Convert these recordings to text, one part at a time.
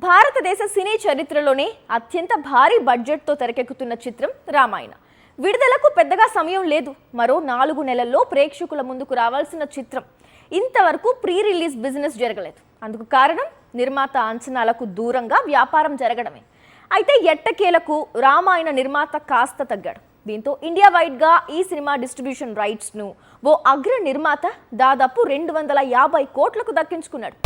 భారతదేశ సినీ చరిత్రలోనే అత్యంత భారీ బడ్జెట్తో తెరకెక్కుతున్న చిత్రం రామాయణ. విడుదలకు పెద్దగా సమయం లేదు. మరో 4 నెలల్లో ప్రేక్షకుల ముందుకు రావాల్సిన చిత్రం ఇంతవరకు ప్రీ రిలీజ్ బిజినెస్ జరగలేదు. అందుకు కారణం నిర్మాత అంచనాలకు దూరంగా వ్యాపారం జరగడమే. అయితే ఎట్టకేలకు రామాయణ నిర్మాత కాస్త తగ్గాడు. దీంతో ఇండియా వైడ్ గా ఈ సినిమా డిస్ట్రిబ్యూషన్ రైట్స్ ను ఓ అగ్ర నిర్మాత దాదాపు 250 కోట్లకు దక్కించుకున్నాడు.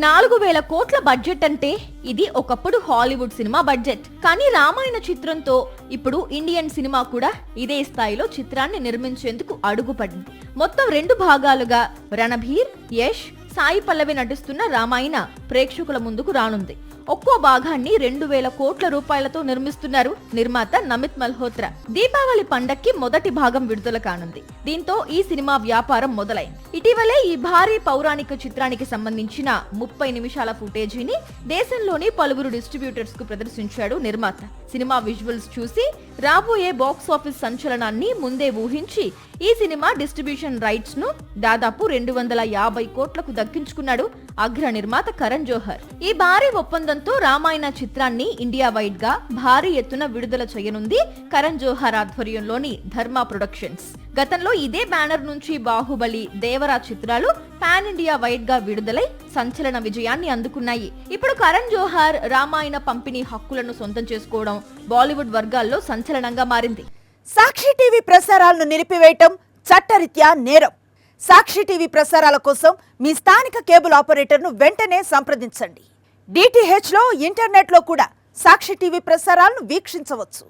4000 కోట్ల బడ్జెట్ అంటే ఇది ఒకప్పుడు హాలీవుడ్ సినిమా బడ్జెట్. కానీ రామాయణ చిత్రంతో ఇప్పుడు ఇండియన్ సినిమా కూడా ఇదే స్థాయిలో చిత్రాన్ని నిర్మించేందుకు అడుగుపడింది. మొత్తం 2 భాగాలుగా రణబీర్, యష్, సాయి పల్లవి నటిస్తున్న రామాయణ ప్రేక్షకుల ముందుకు రానుంది. ఒక్కో భాగాన్ని 2000 కోట్ల రూపాయలతో నిర్మిస్తున్నారు నిర్మాత నమిత్ మల్హోత్రా. దీపావళి పండక్కి మొదటి భాగం విడుదల కానుంది. దీంతో ఈ సినిమా వ్యాపారం మొదలైంది. ఇటీవలే ఈ భారీ పౌరాణిక చిత్రానికి సంబంధించిన 30 నిమిషాల ఫుటేజీని దేశంలోని పలువురు డిస్ట్రిబ్యూటర్స్ కు ప్రదర్శించాడు నిర్మాత. సినిమా విజువల్స్ చూసి రాబోయే బాక్స్ ఆఫీస్ సంచలనాన్ని ముందే ఊహించి ఈ సినిమా డిస్ట్రిబ్యూషన్ రైట్స్ ను దాదాపు 250 కోట్లకు దక్కించుకున్నాడు అగ్ర నిర్మాత కరణ్ జోహర్. ఈ భారీ ఒప్పందంతో రామాయణ చిత్రాన్ని ఇండియా వైడ్ గా భారీ ఎత్తున విడుదల చేయనుంది కరణ్ జోహర్ ఆధ్వర్యంలోని ధర్మ ప్రొడక్షన్స్. గతంలో ఇదే బ్యానర్ నుంచి బాహుబలి, దేవరా చిత్రాలు పాన్ ఇండియా వైడ్ గా విడుదలై సంచలన విజయాన్ని అందుకున్నాయి. ఇప్పుడు కరణ్ జోహర్ రామాయణ పంపిణీ హక్కులను సొంతం చేసుకోవడం బాలీవుడ్ వర్గాల్లో సంచలనంగా మారింది. సాక్షి టీవీ ప్రసారాలను నిలిపివేయటం చట్టరీత్యా నేరం. సాక్షి టీవీ ప్రసారాల కోసం మీ స్థానిక కేబుల్ ఆపరేటర్ను వెంటనే సంప్రదించండి. DTH లో, ఇంటర్నెట్లో కూడా సాక్షి టీవీ ప్రసారాలను వీక్షించవచ్చు.